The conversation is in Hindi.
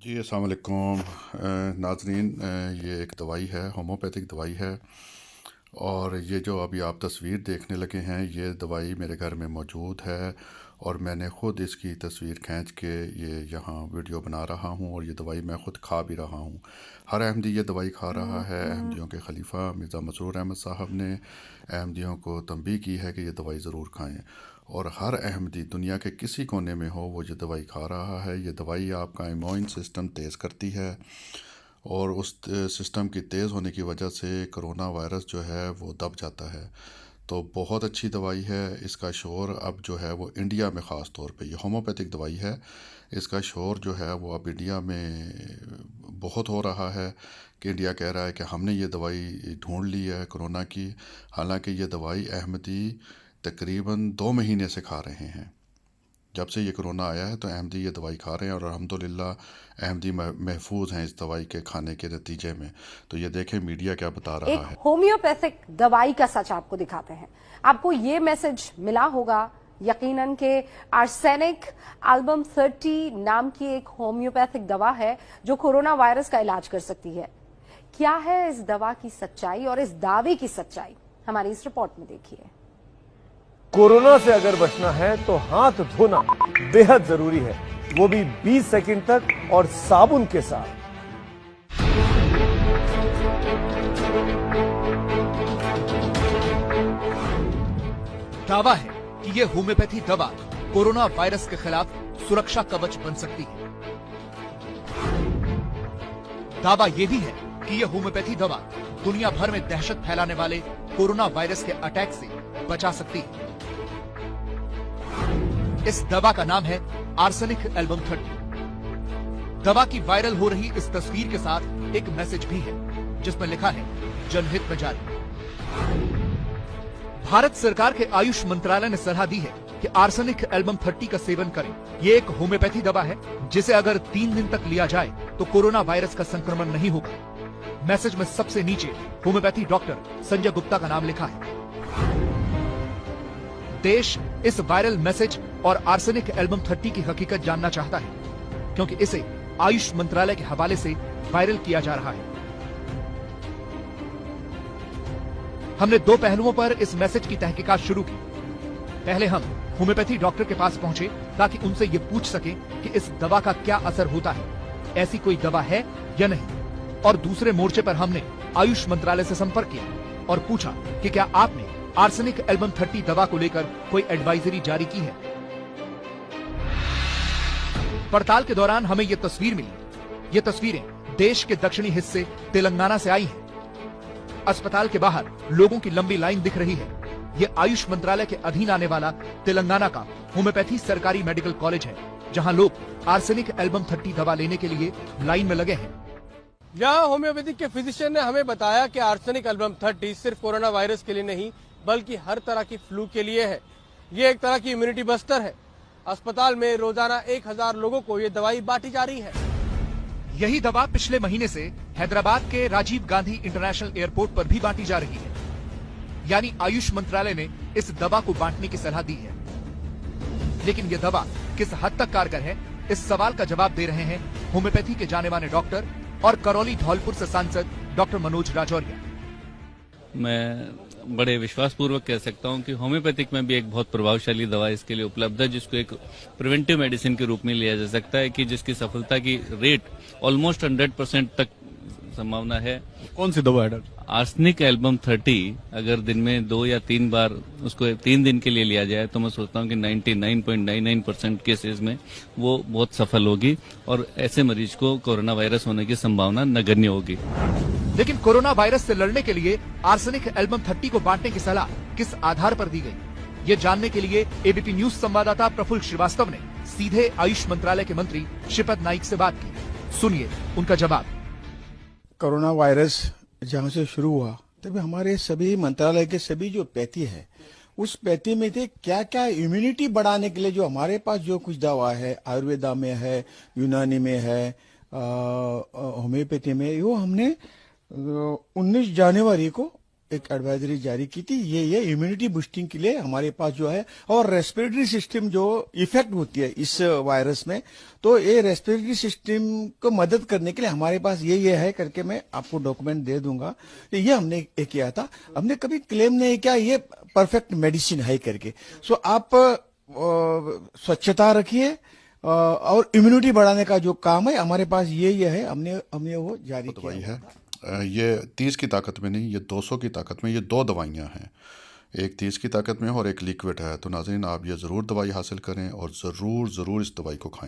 जी अस्सलाम वालेकुम नाज़रीन। ये एक दवाई है, होम्योपैथिक दवाई है। और ये जो अभी आप तस्वीर देखने लगे हैं, ये दवाई मेरे घर में मौजूद है और मैंने ख़ुद इसकी तस्वीर खींच के ये यहाँ वीडियो बना रहा हूँ और ये दवाई मैं ख़ुद खा भी रहा हूँ। हर अहमदी ये दवाई खा रहा है। अहमदियों के खलीफा मिर्ज़ा मसरूर अहमद साहब ने अहमदियों को तंबीह की है कि ये दवाई ज़रूर खाएँ और हर अहमदी दुनिया के किसी कोने में हो वो ये दवाई खा रहा है। ये दवाई आपका इम्यून सिस्टम तेज़ करती है और उस सिस्टम की तेज़ होने की वजह से कोरोना वायरस जो है वो दब जाता है। तो बहुत अच्छी दवाई है। इसका शोर अब जो है वो इंडिया में ख़ास तौर पे, ये होम्योपैथिक दवाई है, इसका शोर जो है वो अब इंडिया में बहुत हो रहा है कि इंडिया कह रहा है कि हमने ये दवाई ढूंढ ली है कोरोना की। हालांकि ये दवाई अहमदी तकरीबन 2 महीने से खा रहे हैं। जब से ये कोरोना आया है तो अहमदी ये दवाई खा रहे हैं और अल्हम्दुलिल्लाह अहमदी महफूज हैं इस दवाई के खाने के नतीजे में। तो ये देखें मीडिया क्या बता रहा एक है। होम्योपैथिक दवाई का सच आपको दिखाते हैं। आपको ये मैसेज मिला होगा यकीनन के आर्सेनिक एल्बम 30 नाम की एक होम्योपैथिक दवा है जो कोरोना वायरस का इलाज कर सकती है। क्या है इस दवा की सच्चाई और इस दावे की सच्चाई, हमारी इस रिपोर्ट में देखिए। कोरोना से अगर बचना है तो हाथ धोना बेहद जरूरी है, वो भी 20 सेकंड तक और साबुन के साथ। दावा है कि ये होम्योपैथी दवा कोरोना वायरस के खिलाफ सुरक्षा कवच बन सकती है। दावा यह भी है कि यह होम्योपैथी दवा दुनिया भर में दहशत फैलाने वाले कोरोना वायरस के अटैक से बचा सकती है। इस दवा का नाम है आर्सेनिक एल्बम 30। दवा की वायरल हो रही इस तस्वीर के साथ एक मैसेज भी है जिसमें लिखा है जनहित में जारी। भारत सरकार के आयुष मंत्रालय ने सलाह दी है कि आर्सेनिक एल्बम 30 का सेवन करें। ये एक होम्योपैथी दवा है जिसे अगर 3 दिन तक लिया जाए तो कोरोना वायरस का संक्रमण नहीं होगा। मैसेज में सबसे नीचे होम्योपैथी डॉक्टर संजय गुप्ता का नाम लिखा है। देश इस वायरल मैसेज और आर्सेनिक एल्बम 30 की हकीकत जानना चाहता है क्योंकि इसे आयुष मंत्रालय के हवाले से वायरल किया जा रहा है। हमने 2 पहलुओं पर इस मैसेज की तहकीकात शुरू की। पहले हम होम्योपैथी डॉक्टर के पास पहुंचे ताकि उनसे ये पूछ सकें कि इस दवा का क्या असर होता है, ऐसी कोई दवा है या नहीं। और दूसरे मोर्चे पर हमने आयुष मंत्रालय से संपर्क किया और पूछा कि क्या आपने आर्सेनिक एल्बम 30 दवा को लेकर कोई एडवाइजरी जारी की है। पड़ताल के दौरान हमें ये तस्वीर मिली। ये तस्वीरें देश के दक्षिणी हिस्से तेलंगाना से आई हैं। अस्पताल के बाहर लोगों की लंबी लाइन दिख रही है। ये आयुष मंत्रालय के अधीन आने वाला तेलंगाना का होम्योपैथी सरकारी मेडिकल कॉलेज है जहां लोग आर्सेनिक एल्बम 30 दवा लेने के लिए लाइन में लगे हैं। यहाँ होम्योपैथिक के फिजिशियन ने हमें बताया कि आर्सेनिक एल्बम 30 सिर्फ कोरोना वायरस के लिए नहीं बल्कि हर तरह की फ्लू के लिए है। ये एक तरह की इम्यूनिटी बस्टर है। अस्पताल में रोजाना 1000 लोगों को ये दवाई बांटी जा रही है। यही दवा पिछले महीने से हैदराबाद के राजीव गांधी इंटरनेशनल एयरपोर्ट पर भी बांटी जा रही है। यानी आयुष मंत्रालय ने इस दवा को बांटने की सलाह दी है। लेकिन यह दवा किस हद तक कारगर है, इस सवाल का जवाब दे रहे हैं होम्योपैथी के जाने माने डॉक्टर और करौली धौलपुर से सांसद डॉक्टर मनोज राजौरिया। मैं बड़े विश्वासपूर्वक कह सकता हूं कि होम्योपैथिक में भी एक बहुत प्रभावशाली दवा इसके लिए उपलब्ध है जिसको एक प्रिवेंटिव मेडिसिन के रूप में लिया जा सकता है कि जिसकी सफलता की रेट ऑलमोस्ट 100% तक संभावना है। कौन सी दवा है डॉक्टर? आर्सेनिक एल्बम 30 अगर दिन में 2 या 3 बार उसको 3 दिन के लिए लिया जाए तो मैं सोचता हूं कि 99.99% केसेस में वो बहुत सफल होगी और ऐसे मरीज को कोरोना वायरस होने की संभावना नगण्य होगी। लेकिन कोरोना वायरस से लड़ने के लिए आर्सेनिक एल्बम 30 को बांटने की सलाह किस आधार पर दी गई, ये जानने के लिए एबीपी न्यूज संवाददाता प्रफुल्ल श्रीवास्तव ने सीधे आयुष मंत्रालय के मंत्री श्रीपद नाइक से बात की। सुनिए उनका जवाब। कोरोना वायरस जहां से शुरू हुआ तभी हमारे सभी मंत्रालय के सभी जो पैथी है उस पैथी में थे क्या क्या इम्यूनिटी बढ़ाने के लिए जो हमारे पास जो कुछ दवा है, आयुर्वेदा में है, यूनानी में है, होम्योपैथी में, वो हमने 19 जनवरी को एक एडवाइजरी जारी की थी, ये इम्यूनिटी बूस्टिंग के लिए हमारे पास जो है, और रेस्पिरेटरी सिस्टम जो इफेक्ट होती है इस वायरस में, तो ये रेस्पिरेटरी सिस्टम को मदद करने के लिए हमारे पास ये है करके मैं आपको डॉक्यूमेंट दे दूंगा। तो ये हमने किया था, हमने कभी क्लेम नहीं किया ये परफेक्ट मेडिसिन है करके। सो आप स्वच्छता रखिए और इम्यूनिटी बढ़ाने का जो काम है हमारे पास ये है, हमने वो जारी किया दवाई है। ये 30 की ताकत में नहीं, ये 200 की ताकत में। ये 2 दवाइयाँ हैं, एक 30 की ताकत में और एक लिक्विड है। तो नाज़रीन, आप ये ज़रूर दवाई हासिल करें और ज़रूर इस दवाई को खाएं।